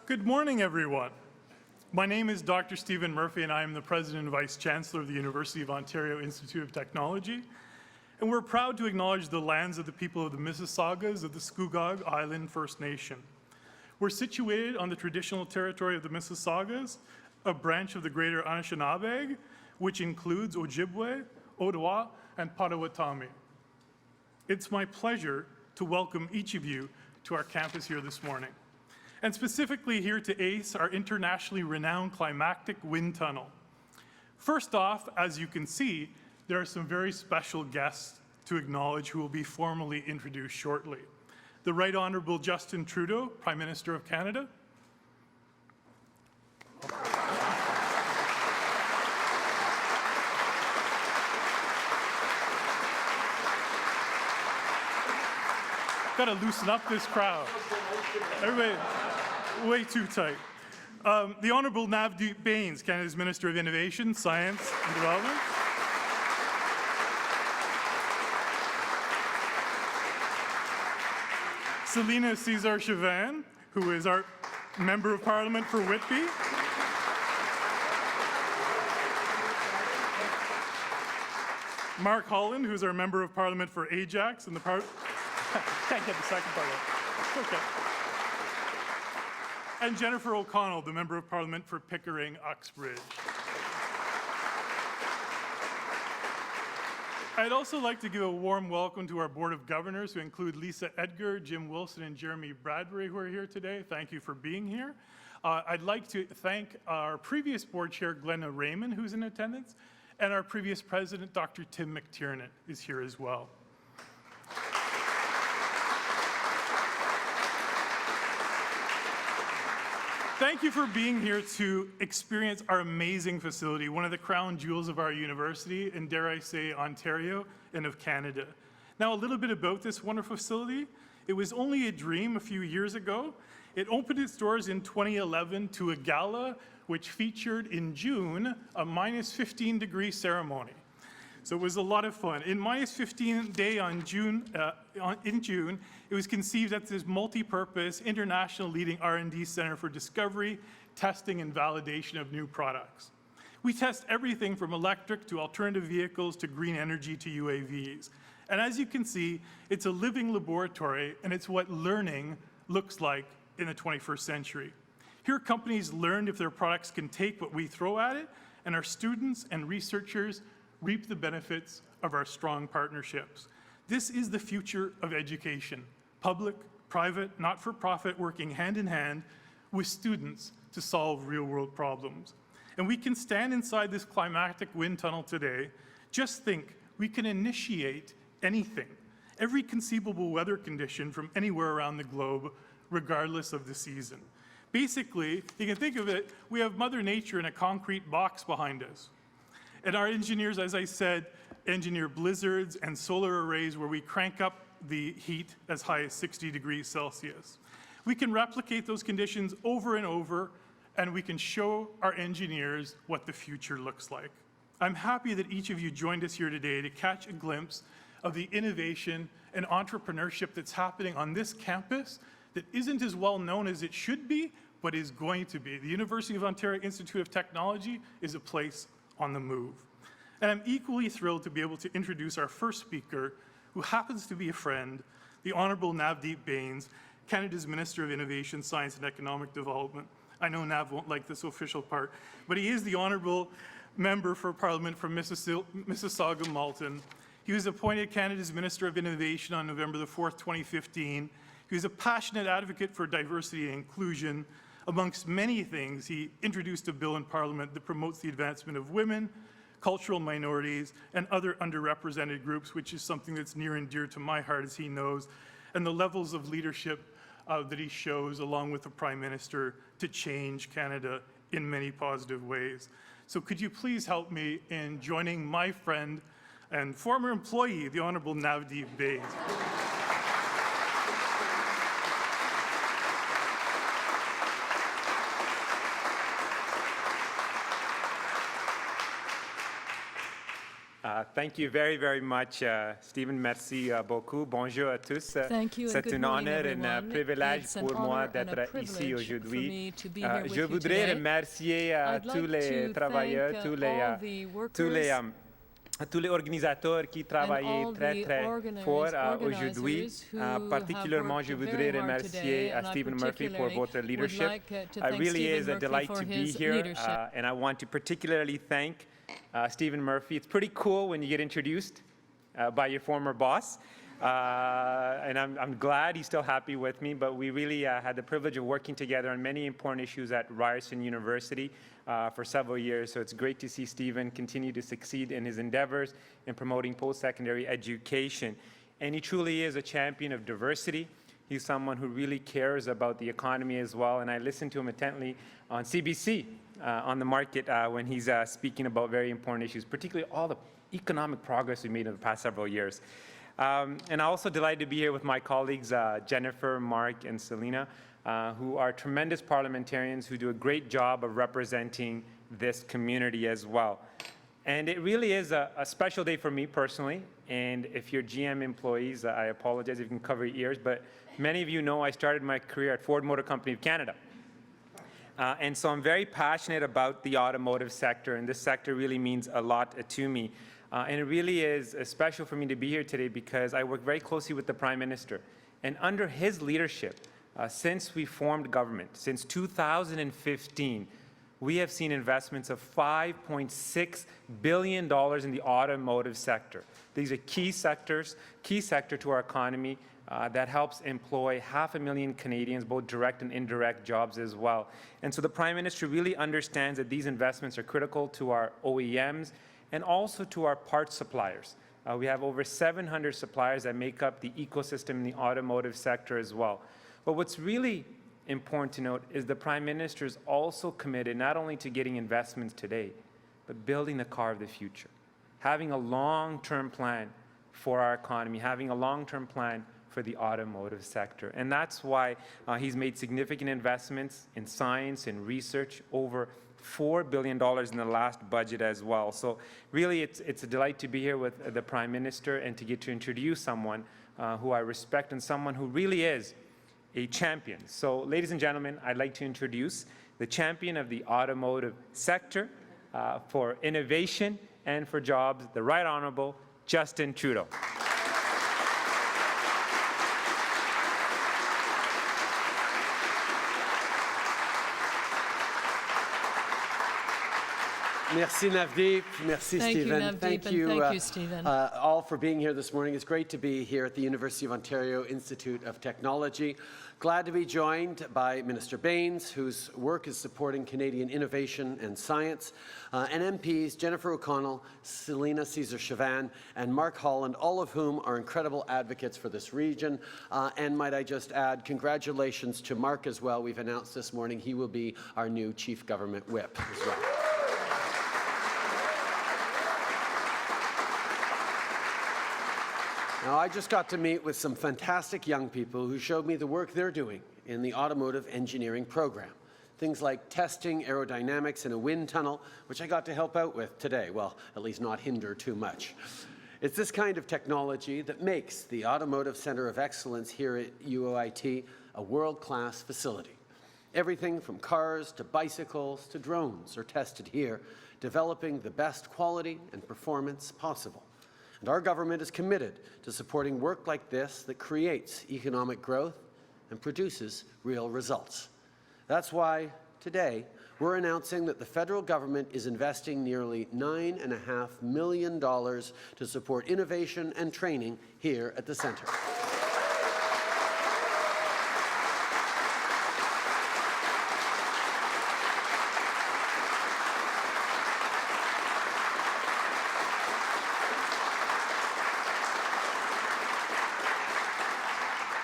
Good morning, everyone. My name is Dr. Stephen Murphy, and I am the President and Vice Chancellor of the University of Ontario Institute of Technology. And we're proud to acknowledge the lands of the people of the Mississaugas of the Scugog Island First Nation. We're situated on the traditional territory of the Mississaugas, a branch of the Greater Anishinaabe, which includes Ojibwe, Ottawa, and Potawatomi. It's my pleasure to welcome each of you to our campus here this morning, and specifically here to ACE, our internationally renowned climactic wind tunnel. First off, as you can see, there are some very special guests to acknowledge who will be formally introduced shortly. The Right Honourable Justin Trudeau, Prime Minister of Canada. Got to loosen up this crowd. Everybody, way too tight. The Honourable Navdeep Bains, Canada's Minister of Innovation, Science and Development. Selina Cesar-Chauvin, who is our Member of Parliament for Whitby. Mark Holland, who's our Member of Parliament for Ajax and the can't get the second part of it. It's okay. And Jennifer O'Connell, the Member of Parliament for Pickering-Uxbridge. I'd also like to give a warm welcome to our Board of Governors, who include Lisa Edgar, Jim Wilson, and Jeremy Bradbury, who are here today. Thank you for being here. I'd like to thank our previous Board Chair, Glenna Raymond, who's in attendance, and our previous President, Dr. Tim McTiernan, is here as well. Thank you for being here to experience our amazing facility, one of the crown jewels of our university, and dare I say, Ontario and of Canada. Now, a little bit about this wonderful facility. It was only a dream a few years ago. It opened its doors in 2011 to a gala which featured in June a -15-degree ceremony. So it was a lot of fun. In -15 day in June, it was conceived as this multi-purpose, international leading R&D center for discovery, testing, and validation of new products. We test everything from electric to alternative vehicles to green energy to UAVs. And as you can see, it's a living laboratory, and it's what learning looks like in the 21st century. Here, companies learn if their products can take what we throw at it, and our students and researchers reap the benefits of our strong partnerships. This is the future of education. Public, private, not-for-profit working hand in hand with students to solve real-world problems. And we can stand inside this climactic wind tunnel today. Just think, we can initiate anything, every conceivable weather condition from anywhere around the globe, regardless of the season. Basically, you can think of it, we have Mother Nature in a concrete box behind us. And our engineers, as I said, engineer blizzards and solar arrays where we crank up the heat as high as 60 degrees Celsius. We can replicate those conditions over and over, and we can show our engineers what the future looks like. I'm happy that each of you joined us here today to catch a glimpse of the innovation and entrepreneurship that's happening on this campus that isn't as well known as it should be, but is going to be. The University of Ontario Institute of Technology is a place on the move. And I'm equally thrilled to be able to introduce our first speaker, who happens to be a friend, the Honourable Navdeep Bains, Canada's Minister of Innovation, Science and Economic Development. I know Nav won't like this official part, but he is the Honourable Member for Parliament from Mississauga-Malton. He was appointed Canada's Minister of Innovation on November the 4th, 2015. He was a passionate advocate for diversity and inclusion. Amongst many things, he introduced a bill in Parliament that promotes the advancement of women, cultural minorities, and other underrepresented groups, which is something that's near and dear to my heart, as he knows, and the levels of leadership that he shows, along with the Prime Minister, to change Canada in many positive ways. So could you please help me in joining my friend and former employee, the Honourable Navdeep Bains. Thank you very, very much, Stephen. Merci beaucoup. Bonjour à tous. Thank you. C'est un honneur et un privilège pour moi d'être ici aujourd'hui. Je voudrais remercier tous les travailleurs, tous les organisateurs qui travaillent très, très fort aujourd'hui. Particulièrement, je voudrais remercier Stephen Murphy for votre leadership. It really is a delight to be here, and I want to particularly thank Stephen Murphy. It's pretty cool when you get introduced by your former boss. And I'm glad he's still happy with me, but we really had the privilege of working together on many important issues at Ryerson University for several years. So it's great to see Stephen continue to succeed in his endeavors in promoting post-secondary education. And he truly is a champion of diversity. He's someone who really cares about the economy as well. And I listen to him intently on CBC, on the market, when he's speaking about very important issues, particularly all the economic progress we made in the past several years. And I'm also delighted to be here with my colleagues, Jennifer, Mark, and Selena, who are tremendous parliamentarians who do a great job of representing this community as well. And it really is a special day for me personally. And if you're GM employees, I apologize if you can cover your ears, but many of you know I started my career at Ford Motor Company of Canada. And so I'm very passionate about the automotive sector, and this sector really means a lot to me. And it really is special for me to be here today because I work very closely with the Prime Minister. And under his leadership, since we formed government, since 2015, we have seen investments of $5.6 billion in the automotive sector. These are key sector to our economy that helps employ 500,000 Canadians, both direct and indirect jobs as well. And so the Prime Minister really understands that these investments are critical to our OEMs and also to our parts suppliers. We have over 700 suppliers that make up the ecosystem in the automotive sector as well. But what's really important to note is the Prime Minister is also committed not only to getting investments today, but building the car of the future, having a long-term plan for our economy, having a long-term plan for the automotive sector. And that's why he's made significant investments in science and research, over $4 billion in the last budget as well. So really it's a delight to be here with the Prime Minister and to get to introduce someone who I respect and someone who really is a champion. So ladies and gentlemen, I'd like to introduce the champion of the automotive sector for innovation and for jobs, the Right Honourable Justin Trudeau. Merci Navdeep. Merci Stephen. Thank you, Stephen. All for being here this morning. It's great to be here at the University of Ontario Institute of Technology. Glad to be joined by Minister Baines, whose work is supporting Canadian innovation and science, and MPs Jennifer O'Connell, Selena Caesar-Chavannes, and Mark Holland, all of whom are incredible advocates for this region. And might I just add, congratulations to Mark as well. We've announced this morning he will be our new Chief Government Whip as well. Now, I just got to meet with some fantastic young people who showed me the work they're doing in the automotive engineering program. Things like testing aerodynamics in a wind tunnel, which I got to help out with today. Well, at least not hinder too much. It's this kind of technology that makes the Automotive Centre of Excellence here at UOIT a world-class facility. Everything from cars to bicycles to drones are tested here, developing the best quality and performance possible. And our government is committed to supporting work like this that creates economic growth and produces real results. That's why today we're announcing that the federal government is investing nearly $9.5 million to support innovation and training here at the centre.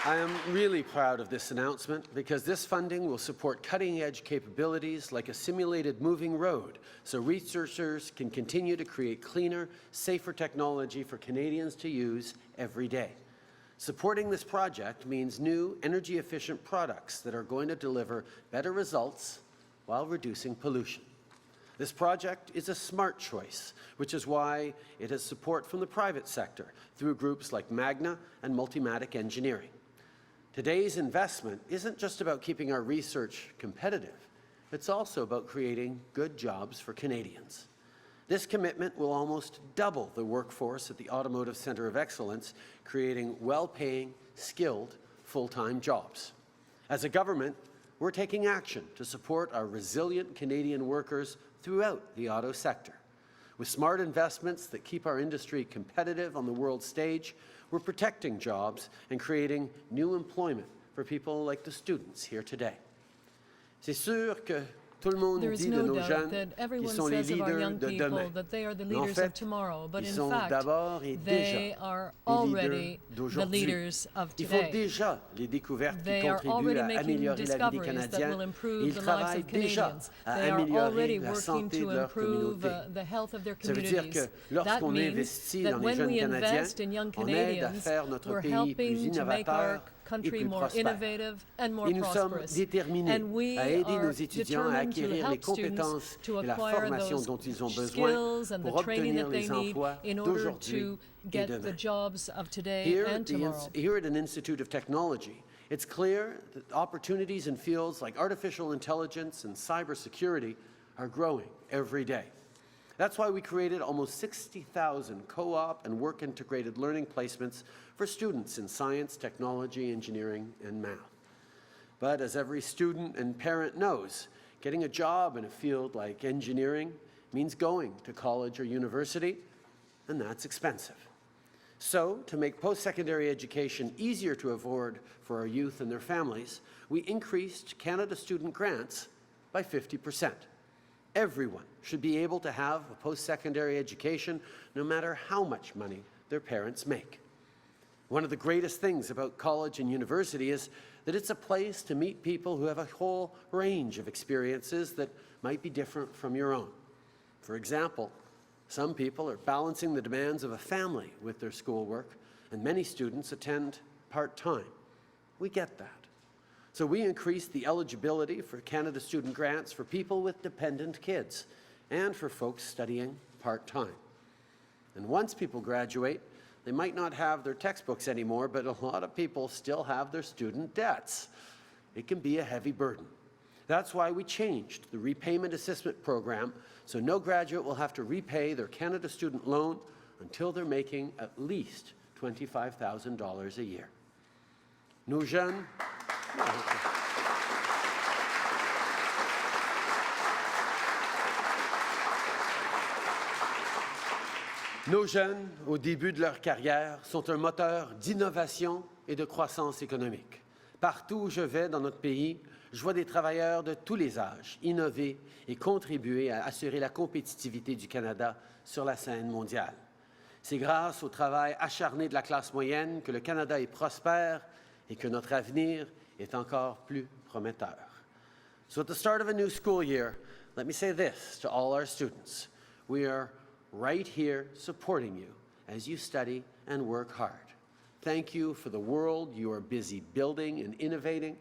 I am really proud of this announcement because this funding will support cutting-edge capabilities like a simulated moving road so researchers can continue to create cleaner, safer technology for Canadians to use every day. Supporting this project means new energy-efficient products that are going to deliver better results while reducing pollution. This project is a smart choice, which is why it has support from the private sector through groups like Magna and Multimatic Engineering. Today's investment isn't just about keeping our research competitive, it's also about creating good jobs for Canadians. This commitment will almost double the workforce at the Automotive Centre of Excellence, creating well-paying, skilled, full-time jobs. As a government, we're taking action to support our resilient Canadian workers throughout the auto sector. With smart investments that keep our industry competitive on the world stage, we're protecting jobs and creating new employment for people like the students here today. C'est sûr que tout le monde dit de nos jeunes qu'ils sont les leaders de demain. Mais en fait, ils sont d'abord et déjà les leaders d'aujourd'hui. Ils font déjà les découvertes qui contribuent à améliorer la vie des Canadiens et ils travaillent déjà à améliorer la santé de leur communauté. Ça veut dire que lorsqu'on investit dans les jeunes Canadiens, on aide à faire notre pays plus innovateur et plus prospère. Et nous sommes déterminés à aider nos étudiants à acquérir les compétences et la formation dont ils ont besoin pour obtenir les emplois d'aujourd'hui et demain. Here at an Institute of Technology, it's clear that opportunities in fields like artificial intelligence and cybersecurity are growing every day. That's why we created almost 60,000 co-op and work-integrated learning placements for students in science, technology, engineering, and math. But as every student and parent knows, getting a job in a field like engineering means going to college or university, and that's expensive. So, to make post-secondary education easier to afford for our youth and their families, we increased Canada Student Grants by 50%. Everyone should be able to have a post-secondary education no matter how much money their parents make. One of the greatest things about college and university is that it's a place to meet people who have a whole range of experiences that might be different from your own. For example, some people are balancing the demands of a family with their schoolwork, and many students attend part-time. We get that. So we increased the eligibility for Canada Student Grants for people with dependent kids and for folks studying part-time. And once people graduate, they might not have their textbooks anymore, but a lot of people still have their student debts. It can be a heavy burden. That's why we changed the repayment assistance program so no graduate will have to repay their Canada student loan until they're making at least $25,000 a year. Nos jeunes... Nos jeunes, au début de leur carrière, sont un moteur d'innovation et de croissance économique. Partout où je vais dans notre pays, je vois des travailleurs de tous les âges innover et contribuer à assurer la compétitivité du Canada sur la scène mondiale. C'est grâce au travail acharné de la classe moyenne que le Canada est prospère et que notre avenir est encore plus prometteur. So at the start of a new school year, let me say this to all our students. We are right here supporting you as you study and work hard. Thank you for the world you are busy building and innovating.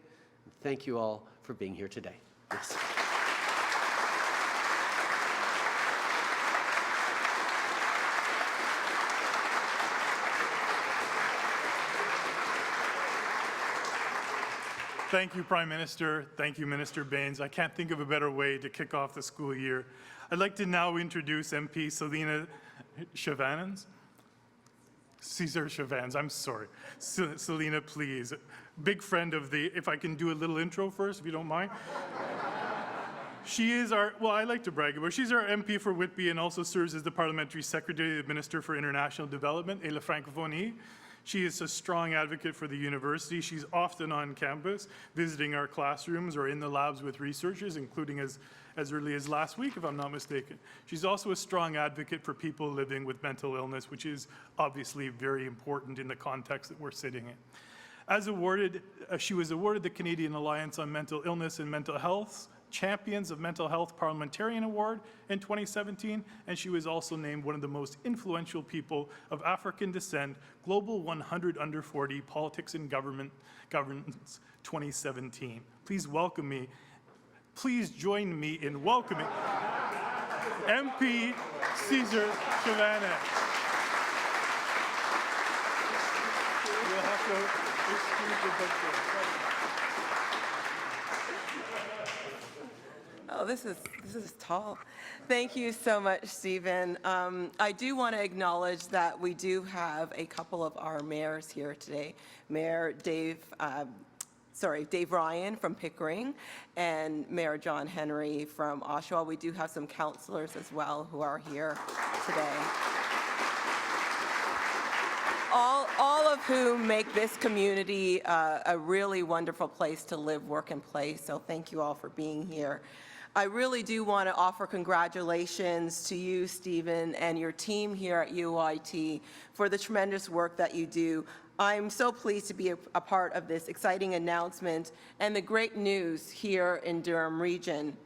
Thank you all for being here today. Yes. Thank you, Prime Minister. Thank you, Minister Baines. I can't think of a better way to kick off the school year. I'd like to now introduce MP Selina Chavans. Cesar Chavans, I'm sorry. Selina, please. Big friend of the, if I can do a little intro first, if you don't mind. She is our, well, I like to brag about her. She's our MP for Whitby and also serves as the Parliamentary Secretary of the Minister for International Development et la Francophonie. She is a strong advocate for the university. She's often on campus, visiting our classrooms or in the labs with researchers, including as early as last week, if I'm not mistaken. She's also a strong advocate for people living with mental illness, which is obviously very important in the context that we're sitting in. As awarded, she was awarded the Canadian Alliance on Mental Illness and Mental Health Champions of Mental Health Parliamentarian Award in 2017, and she was also named one of the most influential people of African descent, Global 100 Under 40 Politics and Governance 2017. Please welcome me. Please join me in welcoming MP Caesar Chavana. You'll have to excuse the book there. Oh, this is tall. Thank you so much, Stephen. I do want to acknowledge that we do have a couple of our mayors here today. Mayor Dave Ryan from Pickering and Mayor John Henry from Oshawa. We do have some councillors as well who are here today. All of whom make this community a really wonderful place to live, work, and play. So thank you all for being here. I really do want to offer congratulations to you, Stephen, and your team here at UIT for the tremendous work that you do. I'm so pleased to be a part of this exciting announcement and the great news here in Durham Region.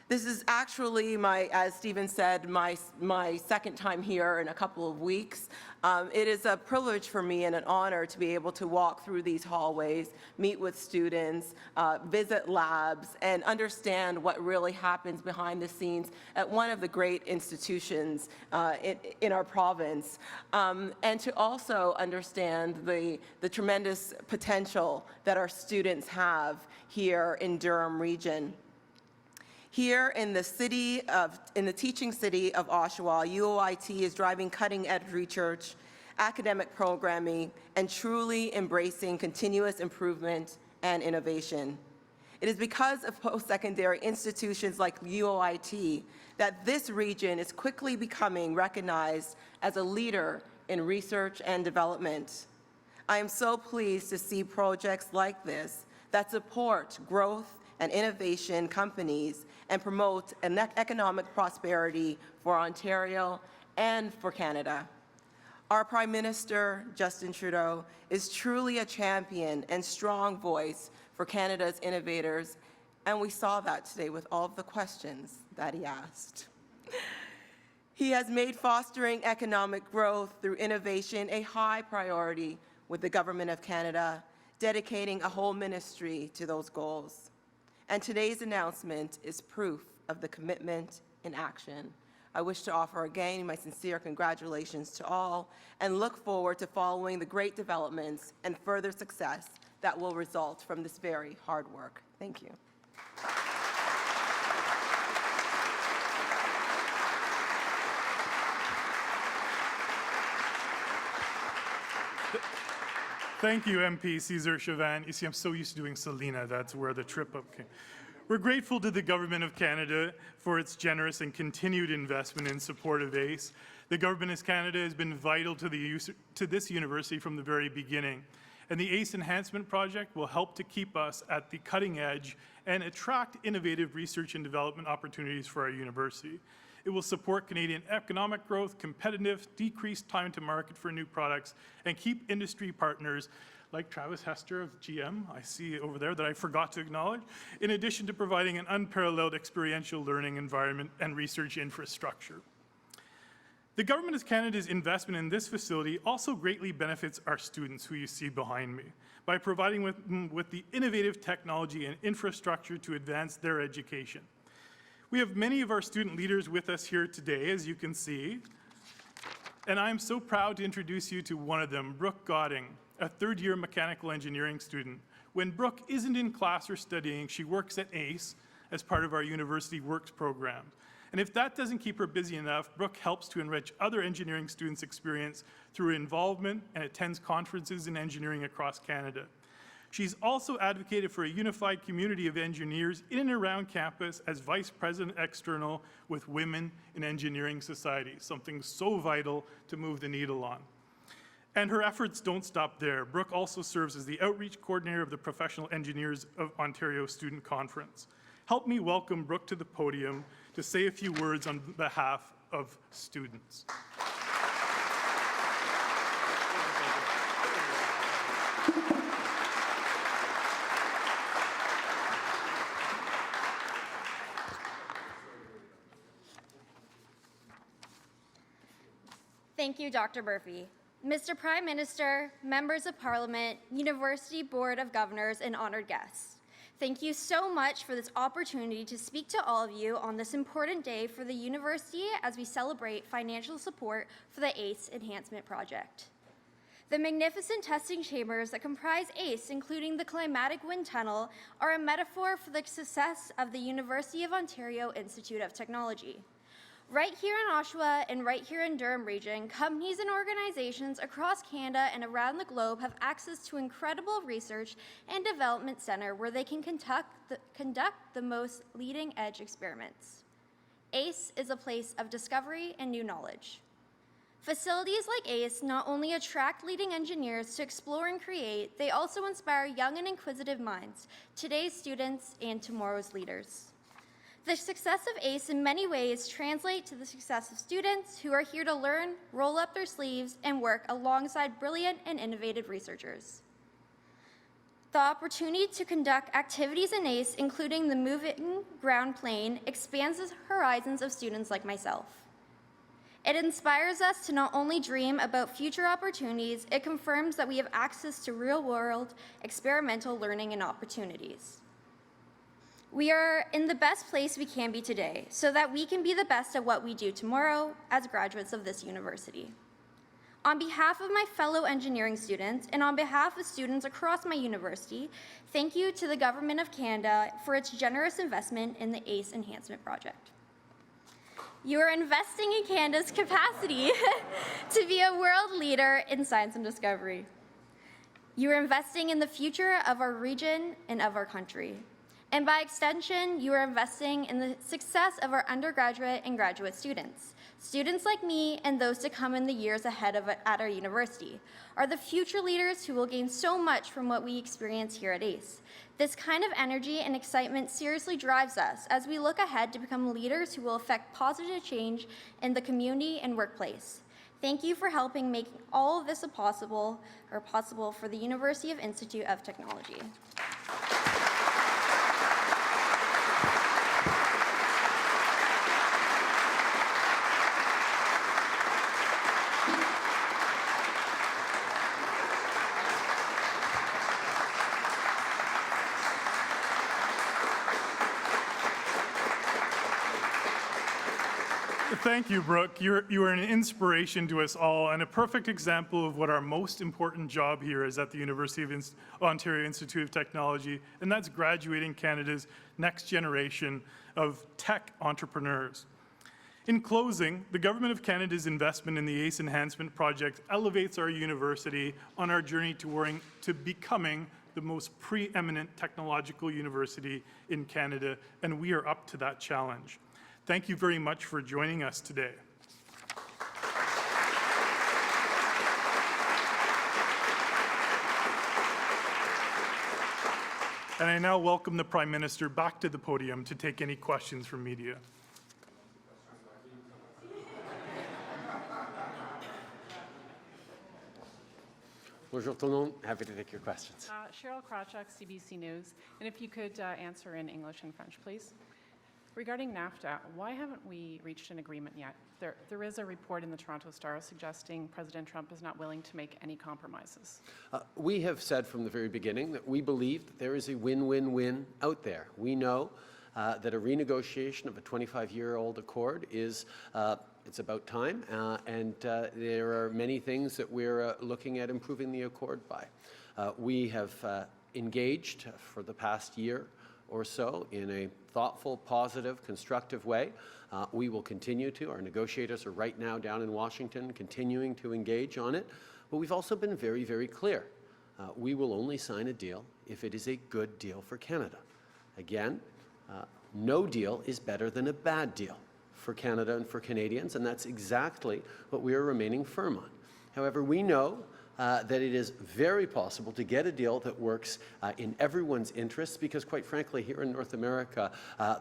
This is actually as Stephen said, my second time here in a couple of weeks. It is a privilege for me and an honor to be able to walk through these hallways, meet with students, visit labs, and understand what really happens behind the scenes at one of the great institutions in our province, and to also understand the tremendous potential that our students have here in Durham Region. Here in the teaching city of Oshawa, UOIT is driving cutting-edge research, academic programming, and truly embracing continuous improvement and innovation. It is because of post-secondary institutions like UOIT that this region is quickly becoming recognized as a leader in research and development. I am so pleased to see projects like this that support growth and innovation companies and promote an economic prosperity for Ontario and for Canada. Our Prime Minister, Justin Trudeau, is truly a champion and strong voice for Canada's innovators, and we saw that today with all of the questions that he asked. He has made fostering economic growth through innovation a high priority with the Government of Canada, dedicating a whole ministry to those goals. And today's announcement is proof of the commitment in action. I wish to offer again my sincere congratulations to all and look forward to following the great developments and further success that will result from this very hard work. Thank you. Thank you, MP Caesar Chavan. You see, I'm so used to doing Selena. That's where the trip up came. We're grateful to the Government of Canada for its generous and continued investment in support of ACE. The Government of Canada has been vital to this university from the very beginning. And the ACE Enhancement Project will help to keep us at the cutting edge and attract innovative research and development opportunities for our university. It will support Canadian economic growth, competitive, decreased time to market for new products, and keep industry partners like Travis Hester of GM, I see over there that I forgot to acknowledge, in addition to providing an unparalleled experiential learning environment and research infrastructure. The Government of Canada's investment in this facility also greatly benefits our students, who you see behind me, by providing with the innovative technology and infrastructure to advance their education. We have many of our student leaders with us here today, as you can see, and I'm so proud to introduce you to one of them, Brooke Godding, a third-year mechanical engineering student. When Brooke isn't in class or studying, she works at ACE as part of our University Works program. And if that doesn't keep her busy enough, Brooke helps to enrich other engineering students' experience through involvement and attends conferences in engineering across Canada. She's also advocated for a unified community of engineers in and around campus as Vice President External with Women in Engineering Society, something so vital to move the needle on. And her efforts don't stop there. Brooke also serves as the Outreach Coordinator of the Professional Engineers of Ontario Student Conference. Help me welcome Brooke to the podium to say a few words on behalf of students. Thank you, Dr. Murphy. Mr. Prime Minister, members of Parliament, University Board of Governors, and honored guests. Thank you so much for this opportunity to speak to all of you on this important day for the university as we celebrate financial support for the ACE Enhancement Project. The magnificent testing chambers that comprise ACE, including the climatic wind tunnel, are a metaphor for the success of the University of Ontario Institute of Technology. Right here in Oshawa and right here in Durham region, companies and organizations across Canada and around the globe have access to incredible research and development center where they can conduct the most leading-edge experiments. ACE is a place of discovery and new knowledge. Facilities like ACE not only attract leading engineers to explore and create, they also inspire young and inquisitive minds, today's students and tomorrow's leaders. The success of ACE in many ways translates to the success of students who are here to learn, roll up their sleeves, and work alongside brilliant and innovative researchers. The opportunity to conduct activities in ACE, including the moving ground plane, expands the horizons of students like myself. It inspires us to not only dream about future opportunities, it confirms that we have access to real-world experimental learning and opportunities. We are in the best place we can be today so that we can be the best at what we do tomorrow as graduates of this university. On behalf of my fellow engineering students and on behalf of students across my university, thank you to the Government of Canada for its generous investment in the ACE Enhancement Project. You are investing in Canada's capacity to be a world leader in science and discovery. You are investing in the future of our region and of our country. And by extension, you are investing in the success of our undergraduate and graduate students. Students like me and those to come in the years ahead at our university are the future leaders who will gain so much from what we experience here at ACE. This kind of energy and excitement seriously drives us as we look ahead to become leaders who will affect positive change in the community and workplace. Thank you for helping make all of this possible for the University of Institute of Technology. Thank you, Brooke. You are an inspiration to us all and a perfect example of what our most important job here is at the University of Ontario Institute of Technology, and that's graduating Canada's next generation of tech entrepreneurs. In closing, the Government of Canada's investment in the ACE Enhancement Project elevates our university on our journey to becoming the most preeminent technological university in Canada, and we are up to that challenge. Thank you very much for joining us today. And I now welcome the Prime Minister back to the podium to take any questions from media. Bonjour tout le monde. Happy to take your questions. Cheryl Krawchuk, CBC News. And if you could answer in English and French, please. Regarding NAFTA, why haven't we reached an agreement yet? There is a report in the Toronto Star suggesting President Trump is not willing to make any compromises. We have said from the very beginning that we believe that there is a win-win-win out there. We know that a renegotiation of a 25-year-old accord is it's about time, and there are many things that we're looking at improving the accord by. We have engaged for the past year or so in a thoughtful, positive, constructive way. We will continue to. Our negotiators are right now down in Washington continuing to engage on it. But we've also been very, very clear. We will only sign a deal if it is a good deal for Canada. Again, no deal is better than a bad deal for Canada and for Canadians, and that's exactly what we are remaining firm on. However, we know that it is very possible to get a deal that works in everyone's interests because, quite frankly, here in North America,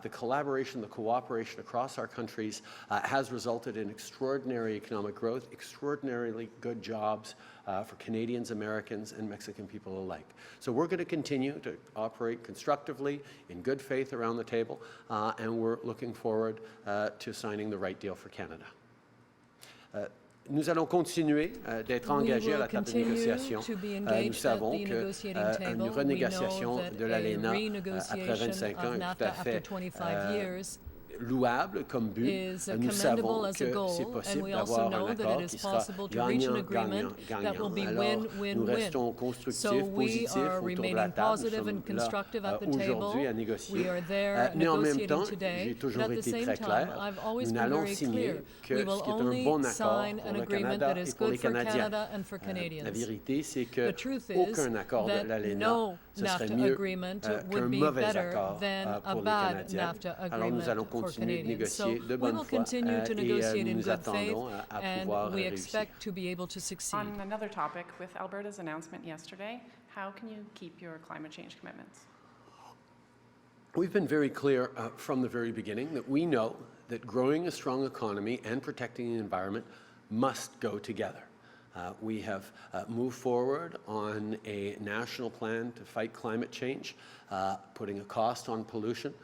the collaboration, the cooperation across our countries has resulted in extraordinary economic growth, extraordinarily good jobs for Canadians, Americans, and Mexican people alike. So we're going to continue to operate constructively, in good faith around the table, and we're looking forward to signing the right deal for Canada. Nous allons continuer d'être engagés à la table de négociation. Nous savons qu'une renégociation de l'ALENA après 25 ans est tout à fait louable comme but. Nous savons que c'est possible d'avoir un accord qui sera gagnant-gagnant. Alors, nous restons constructifs, positifs autour de la table. Nous sommes là aujourd'hui à négocier. Mais en même temps, j'ai toujours été très clair, nous n'allons signer que ce qui est un bon accord pour le Canada et pour les Canadiens. La vérité, c'est qu'aucun accord de l'ALENA, ce serait mieux qu'un mauvais accord pour les Canadiens. Alors, nous allons continuer de négocier de bonne foi et nous attendons à pouvoir réussir. On another topic, with Alberta's announcement yesterday, how can you keep your climate change commitments? We've been very clear from the very beginning that we know that growing a strong economy and protecting the environment must go together. We have moved forward on a national plan to fight climate change, putting a cost on pollution.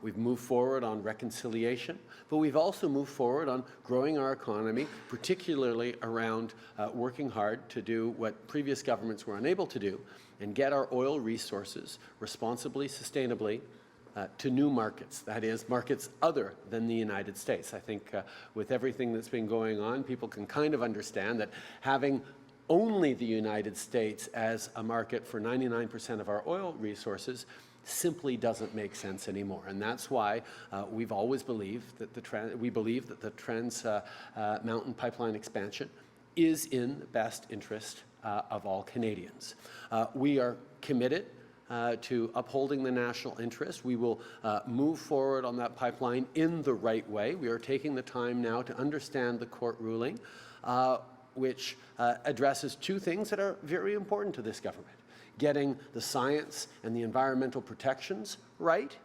We've moved forward on reconciliation, but we've also moved forward on growing our economy, particularly around working hard to do what previous governments were unable to do and get our oil resources responsibly, sustainably to new markets, that is, markets other than the United States. I think with everything that's been going on, people can kind of understand that having only the United States as a market for 99% of our oil resources simply doesn't make sense anymore. And that's why we've always believed that the Trans Mountain Pipeline expansion is in the best interest of all Canadians. We are committed to upholding the national interest. We will move forward on that pipeline in the right way. We are taking the time now to understand the court ruling, which addresses two things that are very important to this government: getting the science and the environmental protections right,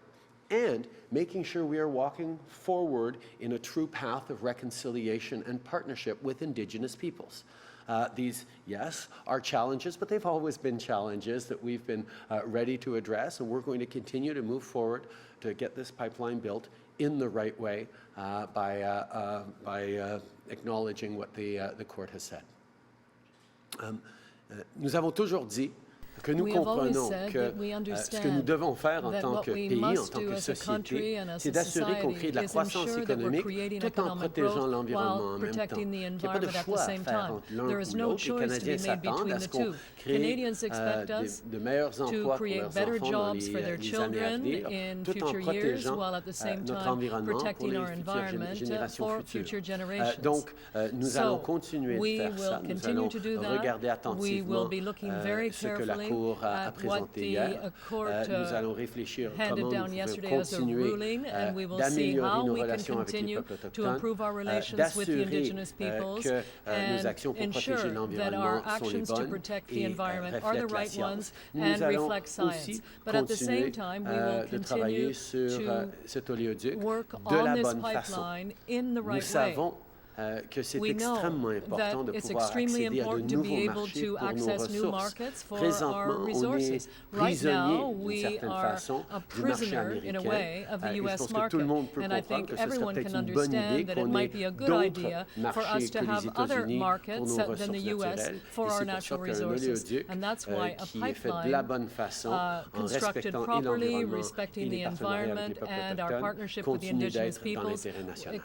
and making sure we are walking forward in a true path of reconciliation and partnership with Indigenous peoples. These, yes, are challenges, but they've always been challenges that we've been ready to address, and we're going to continue to move forward to get this pipeline built in the right way by acknowledging what the court has said. Nous avons toujours dit que nous comprenons que ce que nous devons faire en tant que pays, en tant que société, c'est d'assurer qu'on crée de la croissance économique tout en protégeant l'environnement en même temps. Il n'y a pas de choix à faire entre l'un ou l'autre. Les Canadiens s'attendent à ce qu'on crée de meilleurs emplois pour leurs enfants dans les années à venir, tout en protégeant notre environnement pour les générations futures. Donc, nous allons continuer de faire ça. Nous allons regarder attentivement ce que la Cour a présenté hier. Nous allons réfléchir comment nous pouvons continuer d'améliorer nos relations avec les peuples autochtones, d'assurer que nos actions pour protéger l'environnement sont les bonnes et reflètent la science. Nous allons aussi continuer de travailler sur cet oléoduc de la bonne façon. Nous savons que c'est extrêmement important de pouvoir accéder à de nouveaux marchés pour nos ressources. Présentement, on est prisonnier d'une certaine façon du marché américain. Et je pense que tout le monde peut comprendre que ce serait peut-être une bonne idée qu'on ait d'autres marchés que les États-Unis pour nos ressources naturelles. Et c'est pour ça qu'un oléoduc qui est fait de la bonne façon, en respectant et l'environnement et les partenariats avec les peuples autochtones, continue d'être dans l'intérêt national.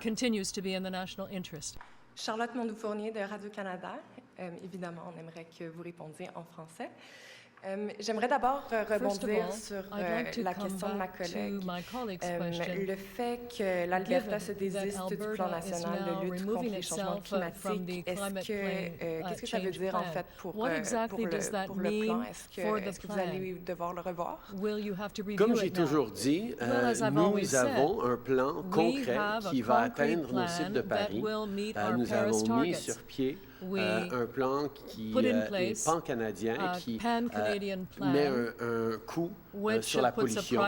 Charlotte Mondou-Fournier de Radio-Canada. Évidemment, on aimerait que vous répondiez en français. J'aimerais d'abord rebondir sur la question de ma collègue. Le fait que l'Alberta se désiste du plan national de lutte contre les changements climatiques, qu'est-ce que ça veut dire en fait pour le plan? Est-ce que vous allez devoir le revoir? Comme j'ai toujours dit, nous avons un plan concret qui va atteindre nos cibles de Paris. Nous avons mis sur pied un plan qui est pan-canadien, qui met un coût sur la pollution.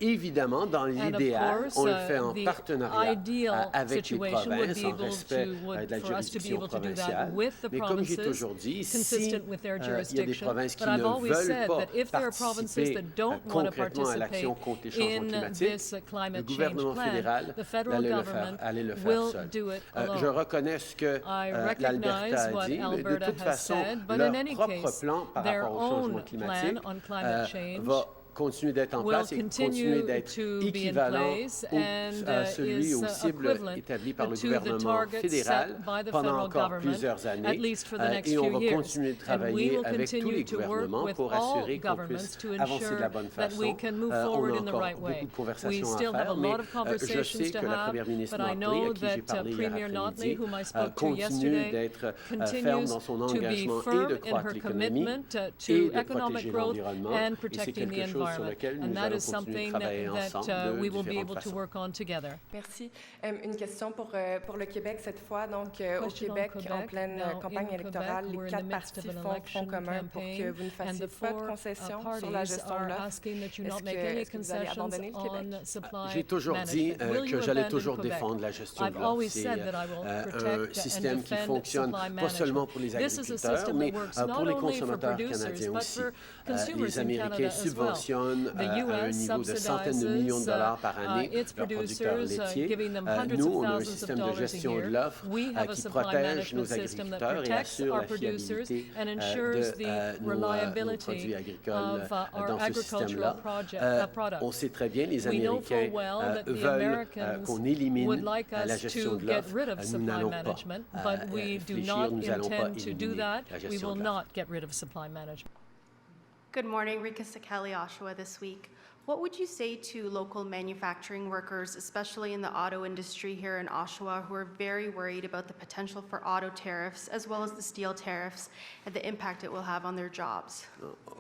Évidemment, dans l'idéal, on le fait en partenariat avec les provinces, en respect de la jurisdiction provinciale. Mais comme j'ai toujours dit, s'il y a des provinces qui ne veulent pas participer concrètement à l'action contre les changements climatiques, le gouvernement fédéral allait le faire seul. Je reconnais ce que l'Alberta a dit, mais de toute façon, leur propre plan par rapport au changement climatique va continuer d'être en place et continuer d'être équivalent à celui aux cibles établies par le gouvernement fédéral pendant encore plusieurs années. Et on va continuer de travailler avec tous les gouvernements pour assurer qu'on puisse avancer de la bonne façon. On a encore beaucoup de conversations à faire, mais je sais que la première ministre Motley, à qui j'ai parlé hier après-midi, continue d'être ferme dans son engagement et de croître l'économie et de protéger l'environnement. Et c'est quelque chose sur lequel nous allons continuer de travailler ensemble de différentes façons. Merci. Une question pour le Québec cette fois. Donc, au Québec, en pleine campagne électorale, les 4 partis font front commun pour que vous ne fassiez pas de concessions sur la gestion de l'offre. Est-ce que vous allez abandonner le Québec? J'ai toujours dit que j'allais toujours défendre la gestion de l'offre. C'est un système qui fonctionne pas seulement pour les agriculteurs, mais pour les consommateurs canadiens aussi. Les Américains subventionnent à un niveau de centaines de millions de dollars par année leurs producteurs laitiers. Nous, on a un système de gestion de l'offre qui protège nos agriculteurs et assure la fiabilité de nos produits agricoles dans ce système-là. On sait très bien, les Américains veulent qu'on élimine la gestion de l'offre. Nous n'allons pas réfléchir, nous n'allons pas éliminer la gestion de l'offre. Good morning, Rika Sakeli, Oshawa this week. What would you say to local manufacturing workers, especially in the auto industry here in Oshawa, who are very worried about the potential for auto tariffs as well as the steel tariffs and the impact it will have on their jobs?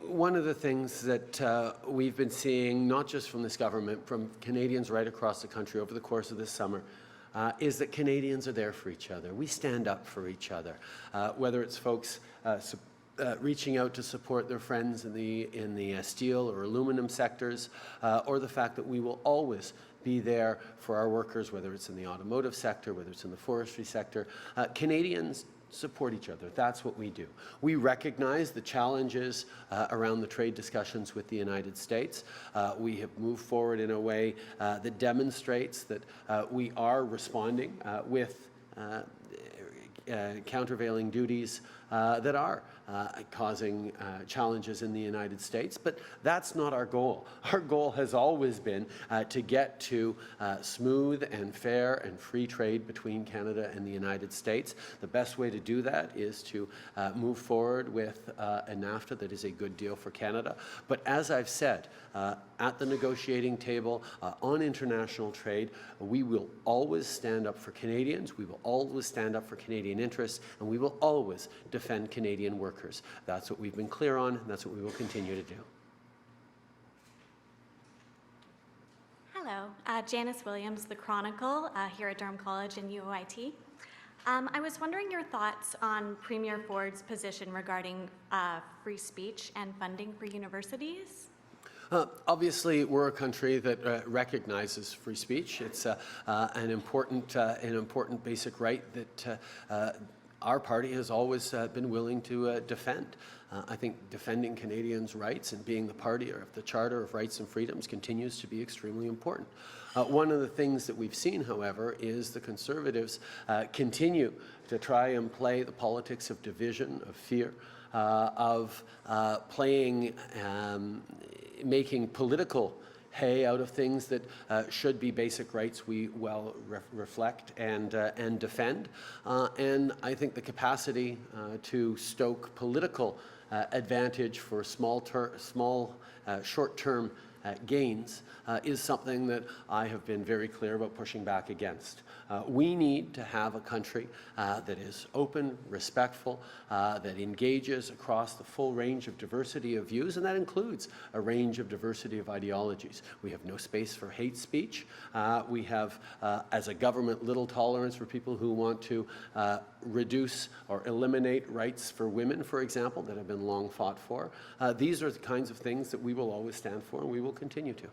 One of the things that we've been seeing, not just from this government, from Canadians right across the country over the course of this summer, is that Canadians are there for each other. We stand up for each other, whether it's folks reaching out to support their friends in the steel or aluminum sectors, or the fact that we will always be there for our workers, whether it's in the automotive sector, whether it's in the forestry sector. Canadians support each other. That's what we do. We recognize the challenges around the trade discussions with the United States. We have moved forward in a way that demonstrates that we are responding with countervailing duties that are causing challenges in the United States, but that's not our goal. Our goal has always been to get to smooth and fair and free trade between Canada and the United States. The best way to do that is to move forward with a NAFTA that is a good deal for Canada. But as I've said, at the negotiating table on international trade, we will always stand up for Canadians, we will always stand up for Canadian interests, and we will always defend Canadian workers. That's what we've been clear on, and that's what we will continue to do. Hello, Janice Williams, The Chronicle, here at Durham College and UOIT. I was wondering your thoughts on Premier Ford's position regarding free speech and funding for universities. Obviously, we're a country that recognizes free speech. It's an important basic right that our party has always been willing to defend. I think defending Canadians' rights and being the party of the Charter of Rights and Freedoms continues to be extremely important. One of the things that we've seen, however, is the Conservatives continue to try and play the politics of division, of fear, of making political hay out of things that should be basic rights we well reflect and defend. And I think the capacity to stoke political advantage for short-term gains is something that I have been very clear about pushing back against. We need to have a country that is open, respectful, that engages across the full range of diversity of views, and that includes a range of diversity of ideologies. We have no space for hate speech. We have, as a government, little tolerance for people who want to reduce or eliminate rights for women, for example, that have been long fought for. These are the kinds of things that we will always stand for, and we will continue to.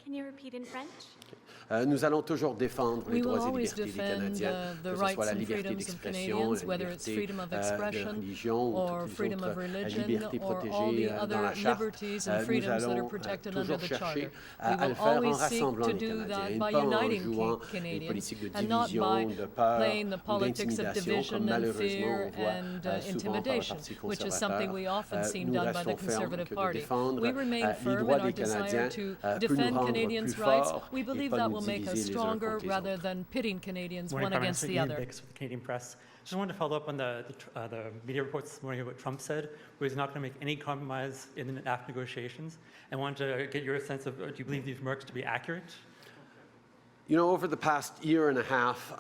Can you repeat in French? Nous allons toujours défendre les droits et always libertés des defend Canadiens, the que ce rights soit la and liberté freedoms of d'expression, Canadians, la whether it's liberté freedom of de expression religion, or toutes les freedom of autres religion libertés or all the protégées dans other la Charte. liberties and Nous freedoms that are allons protected under toujours the chercher Charter. à We le will faire en always seek rassemblant to les do Canadiens, that et by pas en uniting jouant les Canadians politiques de and not by division, de peur playing the ou politics of d'intimidation, comme division and malheureusement fear on voit and souvent par le intimidation, Parti which is something we often conservateur. seen Nous done by the restons fermes Conservative que de Party. défendre We remain les firm in droits our des desire Canadiens to peut nous defend rendre Canadians' plus rights. forts We et believe pas that nous will make us diviser les uns stronger contre les rather autres. than pitting Canadians Morning, one Prime against Minister. the Ian other. Bix with the Canadian Press. Just wanted to follow up on the media reports this morning of what Trump said, where he's not going to make any compromise in the NAFTA negotiations. I wanted to get your sense of, do you believe these remarks to be accurate? You know, over the past year and a half,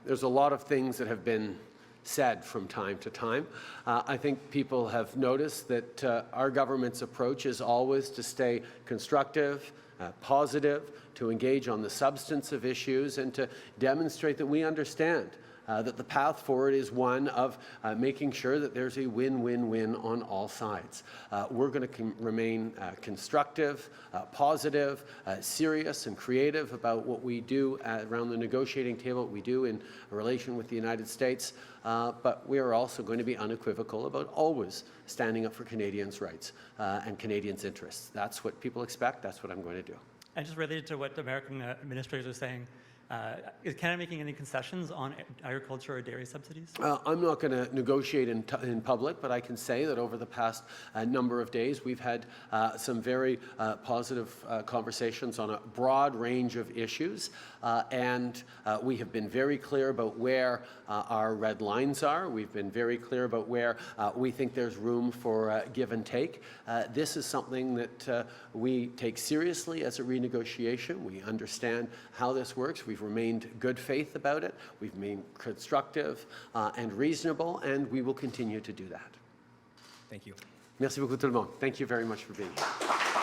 there's a lot of things that have been said from time to time. I think people have noticed that our government's approach is always to stay constructive, positive, to engage on the substance of issues, and to demonstrate that we understand that the path forward is one of making sure that there's a win-win-win on all sides. We're going to remain constructive, positive, serious and creative about what we do around the negotiating table, what we do in relation with the United States, but we are also going to be unequivocal about always standing up for Canadians' rights and Canadians' interests. That's what people expect. That's what I'm going to do. And just related to what American administrators are saying, is Canada making any concessions on agriculture or dairy subsidies? I'm not going to negotiate in public, but I can say that over the past number of days, we've had some very positive conversations on a broad range of issues, and we have been very clear about where our red lines are. We've been very clear about where we think there's room for give and take. This is something that we take seriously as a renegotiation. We understand how this works. We've remained good faith about it. We've remained constructive and reasonable, and we will continue to do that. Thank you. Merci beaucoup tout le monde. Thank you very much for being here.